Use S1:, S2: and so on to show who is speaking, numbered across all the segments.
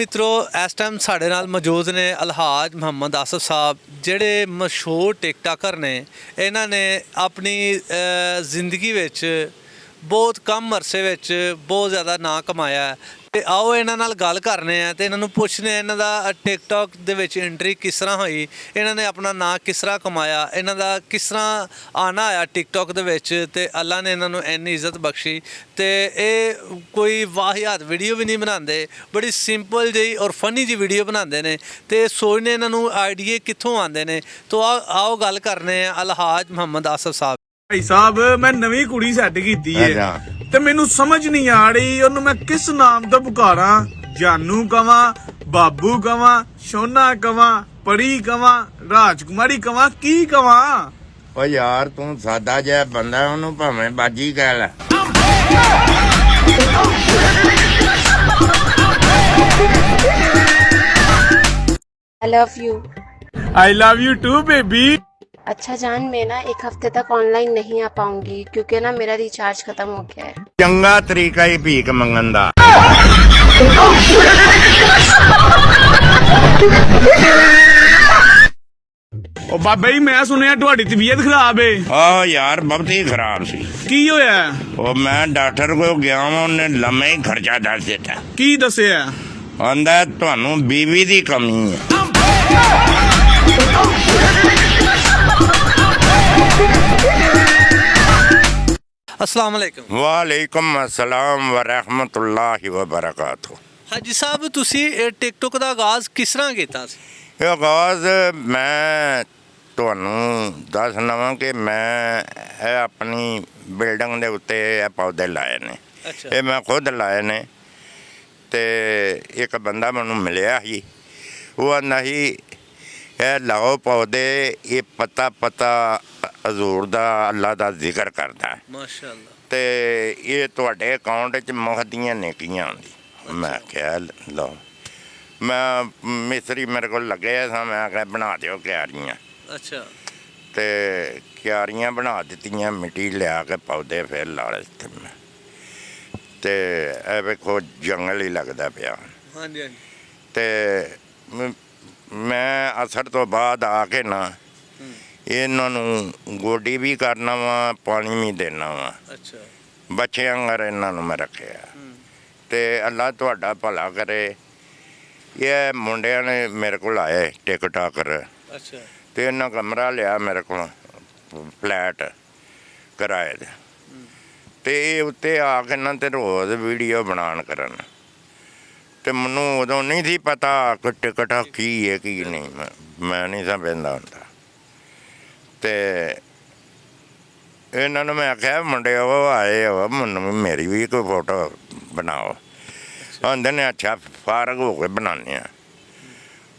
S1: मित्रों इस टाइम साढ़े नाल मौजूद ने अलहाज मुहम्मद आसिफ साहब जेड़े मशहूर टिकटाकर ने इन्हां ने अपनी जिंदगी विच बहुत कम अरसे विच बहुत ज़्यादा नां कमाया है। ते आओ इन्हां नाल गल करने आ ते इन्हां नूं पुछने आ इन्हां दा टिकटॉक दे विच एंट्री किस तरह होई, इन्हां ने अपना नां किस तरह कमाया, इन्हां दा किस तरह आना आया टिकटॉक दे विच ते अल्लाह ने इन्हां नूं इन्नी इज्जत बख्शी। ते एह् कोई वाहियात वीडियो भी नहीं बनाते, बड़ी सिंपल जी और फनी जी वीडियो बनाते हैं। तो सोचने इन्हां नूं आइडिए कित्थों आते हैं। तो आओ गल करने अलहाज मुहम्मद आसिफ साहब।
S2: भाई साहब मैं नवी कुड़ी सैट की है ते मैनू समझ नहीं आ रही ओनू मैं किस नाम तो पुकारा, जानू कवा, बाबू कवा, सोना कवा, परी कवा, राजकुमारी कवा, की कवा।
S3: ओ यार तू सादा जिहा बंदा ओनू भावें बाजी कह लै।
S2: I love you too baby.
S4: अच्छा जान, मैं ना एक हफ्ते तक ऑनलाइन नहीं आ पाऊंगी क्योंकि ना मेरा रिचार्ज खत्म हो गया है।
S3: चंगा तरीका ही भीख मंगन दा।
S2: ओ बाबा जी मैं सुनिया तुहाडी तबीयत खराब है।
S3: आहो यार बहुती खराब सी।
S2: की होया?
S3: ओ मैं डॉक्टर को गया वां, उन्हें लम्मे ही खर्चा दस दिता।
S2: की दसिया?
S3: आंदा तुहानू बीवी दी कमी है।
S1: अस्सलाम वालेकुम।
S3: वालेकुम अस्सलाम व रहमतुल्लाहि व बरकातहू।
S1: हाजी साहब तुसी टिकटॉक का आगाज़ किस तरह किया?
S3: ਇਹ ਆਗਾਜ਼ ਮੈਂ ਤੁਹਾਨੂੰ ਦੱਸ ਲਵਾਂ ਕਿ ਮੈਂ ਇਹ ਆਪਣੀ ਬਿਲਡਿੰਗ ਦੇ ਉੱਤੇ ਇਹ ਪੌਦੇ ਲਾਏ ਨੇ। ਇਹ ਮੈਂ ਖੁਦ ਲਾਏ ਨੇ। ਅਤੇ ਇੱਕ ਬੰਦਾ ਮੈਨੂੰ ਮਿਲਿਆ ਸੀ, ਉਹ ਆਂਦਾ ਸੀ ਇਹ ਲਾਓ ਪੌਦੇ, ਇਹ ਪਤਾ ਹਜ਼ੂਰ ਦਾ ਅੱਲਾ ਦਾ ਜ਼ਿਕਰ ਕਰਦਾ
S1: ਮਾਸ਼ਾਅੱਲਾ,
S3: ਅਤੇ ਇਹ ਤੁਹਾਡੇ ਅਕਾਊਂਟ 'ਚ ਮੁਫ਼ਤ ਦੀਆਂ ਨੇਕੀਆਂ ਆਉਂਦੀ। ਮੈਂ ਕਿਹਾ ਲਓ। मैं मिस्त्री मेरे को लगे सा, मैं आख्या बना दो क्यारियाँ।
S1: अच्छा।
S3: तो क्यारियाँ बना दित्तियां, मिट्टी लिया के पौधे फिर ला दिते मैं। तो यह वेखो जंगल ही लगता पाया।
S1: हाँ जी।
S3: तो मैं असर तो बाद आके ना इन्हों गोडी भी करना वा, पानी भी देना वा। अच्छा। बच्चे अंगर इन्हों मैं रखे। तो अल्लाह तुहाडा भला करे। ये मुंडिया ने मेरे को आए टिकटॉकर। अच्छा। तो इन्हें कमरा लिया मेरे को फ्लैट किराए दे। तो ये उत्ते आके ना तो रोज़ वीडियो बनान करन। तो मैनू उदों नहीं थी पता कि टिकटॉक की है की नहीं, मैं नहीं समझदा हुंदा। तो इन्होंने मैं आख्या मुंडे वो आए हो, मैनू मेरी भी कोई फोटो बनाओ। आंदे ने अच्छा फारग हो के बनाने।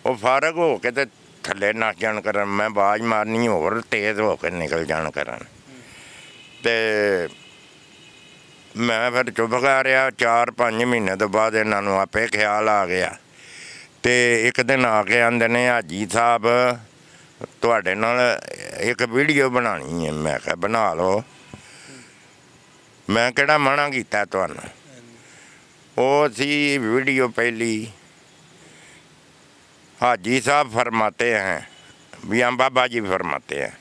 S3: वो फारग हो के तो थले नस जान करन, मैं आवाज मारनी होर तेज़ हो के निकल जान करन। तो मैं फिर चुप कर रहा। 4-5 महीने तो बाद इन्हों आपे ख्याल आ गया। तो एक दिन आके आंदे ने हाजी साहब तुहाडे नाल एक वीडियो बनानी है। मैं कहा बना लो, मैं किहड़ा मना कीता तुहानूं। वो सी वीडियो पहली, हाजी साहब फरमाते हैं, मियाँ बाबा जी फरमाते हैं,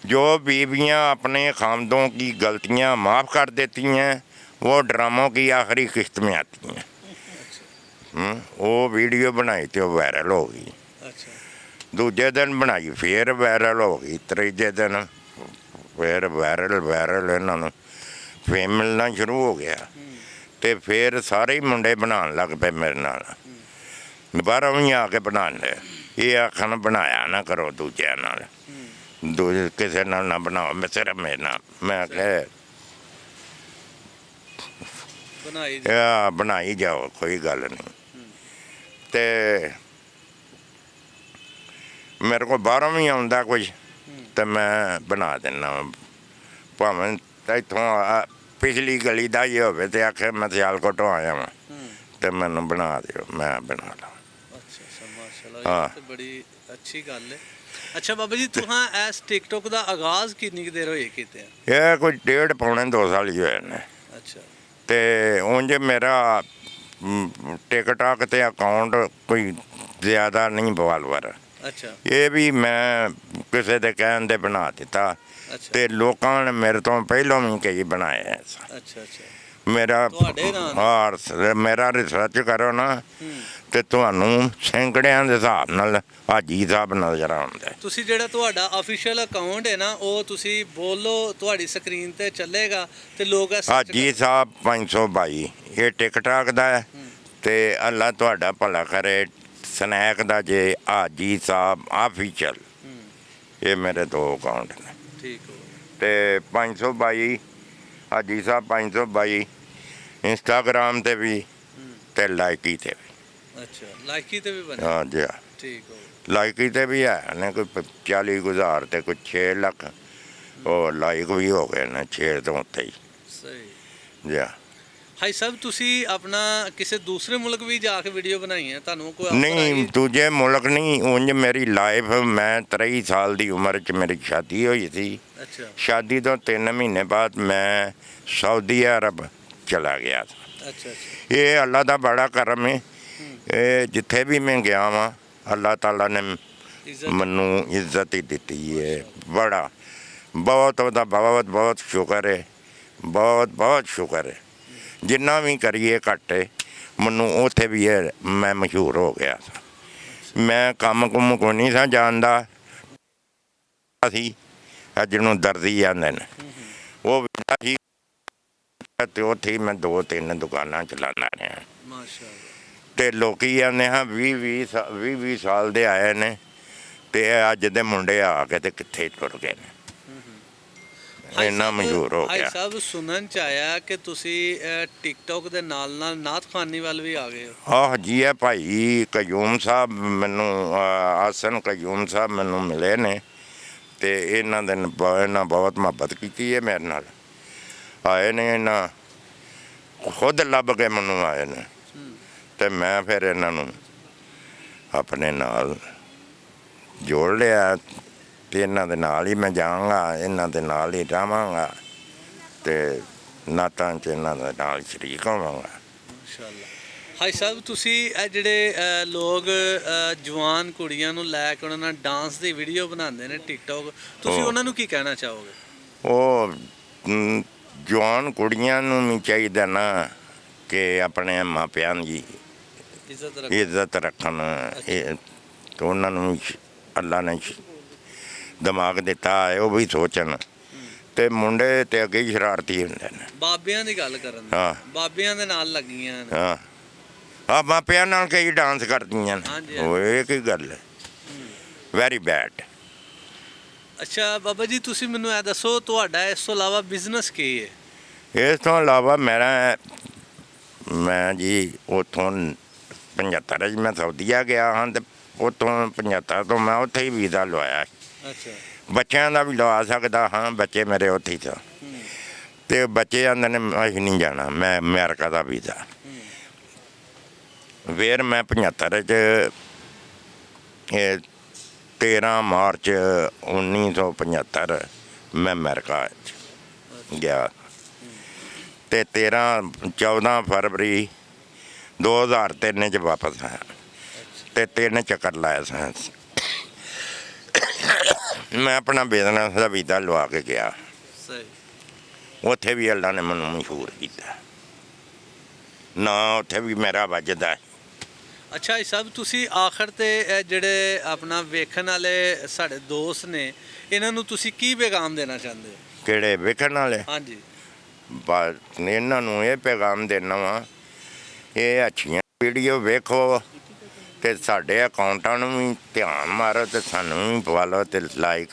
S3: जो बीवियाँ अपने खामदों की गलतियाँ माफ़ कर देती हैं वो ड्रामों की आखिरी किस्त में आती हैं। वो वीडियो बनाई तो वायरल हो गई। दूजे दिन बनाई फिर वायरल हो गई। तीजे दिन फिर वायरल इन्हों फेम मिलना शुरू हो गया। तो फिर सारे ही मुंडे बनान लग पे मेरे नाल, बाहरों भी आके बना ले। ये आखन बनाया ना करो दूजे नाल, दूजे किसी नाल ना बनाओ, मैं सिर्फ मेरे नाल। मैं आख्या बनाई जाओ, कोई गल नहीं। तो मेरे को बाहरों भी आउंदा कुछ तो मैं बना देना। भावें इत्थों पिछली गली का ही हो तो आखे मैं सियालकोटों आया वहाँ, तो मैनू बना दो, मैं बना ला।
S1: हाँ, बड़ी अच्छी गल है। अच्छा बाबा जी, तुहां इस टिकटॉक का आगाज़ कितनी देर होई कीते?
S3: ये कोई 1.5-2 साल ही होए ने। अच्छा। तो उंज मेरा ਟਿਕਟਾਕ ਤੇ ਅਕਾਊਂਟ ਕੋਈ ਜ਼ਿਆਦਾ ਨਹੀਂ ਫਾਲੋਅਰ।
S1: ਅੱਛਾ
S3: ਇਹ ਵੀ ਮੈਂ ਕਿਸੇ ਦੇ ਕਹਿਣ ਤੇ ਬਣਾ ਦਿੱਤਾ
S1: ਅੱਛਾ
S3: ਤੇ ਲੋਕਾਂ ਨੇ ਮੇਰੇ ਤੋਂ ਪਹਿਲਾਂ ਵੀ ਕਈ ਬਣਾਏ ਐ।
S1: ਅੱਛਾ ਅੱਛਾ
S3: ਮੇਰਾ
S1: ਤੁਹਾਡੇ ਨਾਲ?
S3: ਮੇਰਾ ਰਿਸਰਚ ਕਰੋ ਨਾ
S1: ਹੂੰ।
S3: ਤੇ ਤੁਹਾਨੂੰ ਸੈਂਕੜਿਆਂ ਦੇ ਹਿਸਾਬ ਨਾਲ ਹਾਜੀ ਸਾਹਿਬ ਨਜ਼ਰ ਆਉਂਦਾ।
S1: ਤੁਸੀਂ ਜਿਹੜਾ ਤੁਹਾਡਾ ਅਫੀਸ਼ੀਅਲ ਅਕਾਊਂਟ ਹੈ ਨਾ ਉਹ ਤੁਸੀਂ ਬੋਲੋ, ਤੁਹਾਡੀ ਸਕਰੀਨ ਤੇ ਚੱਲੇਗਾ ਤੇ ਲੋਕ ਇਹ search
S3: ਹਾਜੀ ਸਾਹਿਬ 522 ਇਹ ਟਿਕਟਾਕ ਦਾ ਹੈ ਤੇ ਅੱਲਾ ਤੁਹਾਡਾ ਭਲਾ ਕਰੇ। ਸਨੈਕ ਦਾ ਜੇ ਹਾਜੀ ਸਾਹਿਬ ਆਫੀਸ਼ੀਅਲ ਇਹ ਮੇਰੇ ਦੋ ਅਕਾਊਂਟ ਨੇ।
S1: ਠੀਕ ਹੋ
S3: ਤੇ 522 ਹਾਜੀ ਸਾਹਿਬ 522 ਇੰਸਟਾਗ੍ਰਾਮ ਤੇ ਵੀ ਤੇ ਲਾਈਕੀ ਤੇ ਵੀ।
S1: ਅੱਛਾ ਲਾਈਕੀ ਤੇ ਵੀ ਬਣੇ?
S3: ਹਾਂ ਜੀ
S1: ਠੀਕ ਹੋ
S3: ਲਾਈਕੀ ਤੇ ਵੀ ਹੈ ਨੇ ਕੋਈ 40,000 ਤੇ ਕੋਈ 6 ਲੱਖ ਉਹ ਲਾਈਕ ਵੀ ਹੋ ਗਏ ਨੇ 6 ਤੋਂ ਉੱਤੇ ਹੀ
S1: ਸਹੀ।
S3: ਜੀ।
S1: ਹਾਈ ਸਾਹਿਬ ਤੁਸੀਂ ਆਪਣਾ ਕਿਸੇ ਦੂਸਰੇ ਮੁਲਕ ਵੀ ਜਾ ਕੇ ਵੀਡੀਓ ਬਣਾਈ ਹੈ? ਤੁਹਾਨੂੰ ਕੋਈ offer
S3: ਨਹੀਂ
S1: ਆਈ?
S3: ਦੂਜੇ ਮੁਲਕ ਨਹੀਂ ਉਂਝ ਮੇਰੀ ਲਾਈਫ ਮੈਂ 23 ਸਾਲ ਦੀ ਉਮਰ 'ਚ ਮੇਰੀ ਸ਼ਾਦੀ ਹੋਈ ਸੀ।
S1: ਅੱਛਾ
S3: ਸ਼ਾਦੀ ਤੋਂ 3 ਮਹੀਨੇ ਬਾਅਦ ਮੈਂ ਸਾਊਦੀ ਅਰਬ ਚਲਾ ਗਿਆ।
S1: ਅੱਛਾ ਅੱਛਾ
S3: ਇਹ ਅੱਲਾ ਦਾ ਬੜਾ ਕਰਮ ਹੈ। ਇਹ ਜਿੱਥੇ ਵੀ ਮੈਂ ਗਿਆ ਵਾਂ ਅੱਲਾ ਤਾਲਾ ਨੇ
S1: ਇੱਜ਼ਤ
S3: ਮੈਨੂੰ ਇੱਜ਼ਤ ਹੀ ਦਿੱਤੀ ਹੈ। ਬੜਾ ਬਹੁਤ ਉਹਦਾ ਬਹੁਤ ਬਹੁਤ ਸ਼ੁਕਰ ਹੈ। ਬਹੁਤ ਬਹੁਤ ਸ਼ੁਕਰ ਹੈ। ਜਿੰਨਾ ਵੀ ਕਰੀਏ ਘੱਟ ਹੈ। ਮੈਨੂੰ ਉੱਥੇ ਵੀ ਮੈਂ ਮਸ਼ਹੂਰ ਹੋ ਗਿਆ ਸਾਂ। ਮੈਂ ਕੰਮ ਕੁੰਮ ਕੋਈ ਨਹੀਂ ਸਾਂ ਜਾਣਦਾ ਸੀ। ਅੱਜ ਨੂੰ ਦਰਦੀ ਜਾਂਦੇ ਨੇ ਉਹ ਵੀ ਸੀ ਤੇ ਉੱਥੇ ਮੈਂ 2-3 ਦੁਕਾਨਾਂ ਚਲਾਉਂਦਾ ਰਿਹਾ।
S1: ਮਾਸ਼ਾਅੱਲਾ।
S3: ਤੇ ਲੋਕੀ ਆਉਂਦੇ ਹਾਂ 20 ਸਾਲ ਦੇ ਆਏ ਨੇ ਤੇ ਇਹ ਅੱਜ ਦੇ ਮੁੰਡੇ ਆ ਕੇ ਤੇ ਕਿੱਥੇ ਟੁਰ ਗਏ ਨੇ। ਇੰਨਾ ਮਸ਼ਹੂਰ ਹੋ
S1: ਹਾਈ
S3: ਗਿਆ।
S1: ਸਾਹਿਬ ਸੁਣਨ ਚ ਆਇਆ ਕਿ ਤੁਸੀਂ ਟਿਕਟੌਕ ਦੇ ਨਾਲ ਨਾਲ ਨਾਥਖਾਨੀ ਵੱਲ ਵੀ ਆ ਗਏ ਹੋ।
S3: ਆਹ ਜੀ ਹੈ ਭਾਈ ਕਯੂਮ ਸਾਹਿਬ ਮੈਨੂੰ ਆਸਨ ਕਯੂਮ ਸਾਹਿਬ ਮੈਨੂੰ ਮਿਲੇ ਨੇ ਤੇ ਇਹਨਾਂ ਬਹੁਤ ਮੁਹੱਬਤ ਕੀਤੀ ਹੈ ਮੇਰੇ ਨਾਲ। ਆਏ ਨੇ ਇਹਨਾਂ ਖੁਦ ਲੱਭ ਕੇ ਮੈਨੂੰ ਆਏ ਨੇ ਤੇ ਮੈਂ ਫਿਰ ਇਹਨਾਂ ਨੂੰ ਆਪਣੇ ਨਾਲ ਜੋੜ ਲਿਆ ਤੇ ਇਹਨਾਂ ਦੇ ਨਾਲ ਹੀ ਮੈਂ ਜਾਵਾਂਗਾ, ਇਹਨਾਂ ਦੇ ਨਾਲ ਹੀ ਰਹਾਂਗਾ ਤੇ ਨਾਤਾਂ 'ਚ ਇਹਨਾਂ ਦੇ ਨਾਲ ਸ਼ਰੀਕ ਹੋਵਾਂਗਾ।
S1: ਮਾਸ਼ਾਅੱਲਾ। ਹਾਈ ਸਾਹਿਬ ਤੁਸੀਂ ਇਹ ਜਿਹੜੇ ਲੋਕ ਜਵਾਨ ਕੁੜੀਆਂ ਨੂੰ ਲੈ ਕੇ ਉਹਨਾਂ ਨਾਲ ਡਾਂਸ ਦੀ ਵੀਡੀਓ ਬਣਾਉਂਦੇ ਨੇ ਟਿਕਟੌਕ, ਤੁਸੀਂ ਉਹਨਾਂ ਨੂੰ ਕੀ ਕਹਿਣਾ ਚਾਹੋਗੇ? ਉਹ
S3: ਜਵਾਨ ਕੁੜੀਆਂ ਨੂੰ ਵੀ ਚਾਹੀਦਾ ਨਾ ਕਿ ਆਪਣੇ ਮਾਪਿਆਂ ਦੀ ਇੱਜ਼ਤ ਰੱਖਣ। ਇਹ ਤੇ ਉਹਨਾਂ ਨੂੰ ਅੱਲਾ ਨੇ ਦਿਮਾਗ ਦਿੱਤਾ ਹੈ ਉਹ ਵੀ ਸੋਚਣ। ਤੇ ਮੁੰਡੇ ਤੇ ਅੱਗੇ ਹੀ ਸ਼ਰਾਰਤੀ ਹੁੰਦੇ ਨੇ।
S1: ਬਾਬਿਆਂ ਦੀ ਗੱਲ ਕਰਨ
S3: ਹਾਂ
S1: ਬਾਬਿਆਂ ਦੇ ਨਾਲ ਲੱਗੀਆਂ ਨੇ।
S3: ਹਾਂ ਮਾਪਿਆਂ ਨਾਲ ਕਈ ਡਾਂਸ ਕਰਦੀਆਂ ਨੇ।
S1: ਹਾਂਜੀ,
S3: ਉਹ ਇਹ ਕੀ ਗੱਲ ਹੈ? Very bad.
S1: ਅੱਛਾ ਬਾਬਾ ਜੀ ਤੁਸੀਂ ਮੈਨੂੰ ਇਹ ਦੱਸੋ ਤੁਹਾਡਾ ਇਸ ਤੋਂ ਇਲਾਵਾ ਬਿਜ਼ਨਸ ਕੀ ਹੈ?
S3: ਇਸ ਤੋਂ ਇਲਾਵਾ ਮੈਂ ਜੀ ਉੱਥੋਂ 75 'ਚ ਮੈਂ ਸਾਊਦੀਆ ਗਿਆ ਹਾਂ ਤੇ ਉੱਥੋਂ 75 ਤੋਂ ਮੈਂ ਉੱਥੇ ਹੀ ਵੀਜ਼ਾ ਲਵਾਇਆ।
S1: ਅੱਛਾ
S3: ਬੱਚਿਆਂ ਦਾ ਵੀ ਲਵਾ ਸਕਦਾ ਹਾਂ, ਬੱਚੇ ਮੇਰੇ ਉੱਥੇ ਹੀ ਸਨ ਤੇ ਬੱਚੇ ਆਂਦੇ ਨੇ ਅਸੀਂ ਨਹੀਂ ਜਾਣਾ, ਮੈਂ ਅਮਰੀਕਾ ਦਾ ਵੀਜ਼ਾ। ਫਿਰ ਮੈਂ 75 'ਚ 13 ਮਾਰਚ 1975 ਮੈਂ ਅਮਰੀਕਾ 'ਚ ਗਿਆ ਤੇ 14 ਫਰਵਰੀ 2003 'ਚ ਵਾਪਸ ਆਇਆ ਤੇ 3 ਚੱਕਰ ਲਾਇਆ ਸਾਂ। ਮੈਂ ਆਪਣਾ ਬਿਜ਼ਨਸ ਦਾ ਵੀਜ਼ਾ ਲਵਾ ਕੇ ਗਿਆ।
S1: ਸਹੀ।
S3: ਉੱਥੇ ਵੀ ਅੱਲਾ ਨੇ ਮੈਨੂੰ ਮਸ਼ਹੂਰ ਕੀਤਾ ਨਾ, ਉੱਥੇ ਵੀ ਮੇਰਾ ਵੱਜਦਾ।
S1: ਅੱਛਾ ਇਹ ਸਭ ਤੁਸੀਂ ਆਖਰ ਤੇ ਇਹ ਜਿਹੜੇ ਆਪਣਾ ਵੇਖਣ ਵਾਲੇ ਸਾਡੇ ਦੋਸਤ ਨੇ ਇਹਨਾਂ ਨੂੰ ਤੁਸੀਂ ਕੀ ਪੈਗਾਮ ਦੇਣਾ ਚਾਹੁੰਦੇ ਹੋ?
S3: ਕਿਹੜੇ ਵੇਖਣ ਵਾਲੇ?
S1: ਹਾਂਜੀ
S3: ਬਸ ਇਹਨਾਂ ਨੂੰ ਇਹ ਪੈਗਾਮ ਦੇਣਾ ਵਾ ਇਹ ਅੱਛੀਆਂ ਵੀਡੀਓ ਵੇਖੋ ਤੇ ਸਾਡੇ ਅਕਾਊਂਟਾਂ ਨੂੰ ਵੀ ਧਿਆਨ ਮਾਰੋ ਤੇ ਸਾਨੂੰ ਵੀ ਪਵਾ ਲਓ ਤੇ ਲਾਈਕ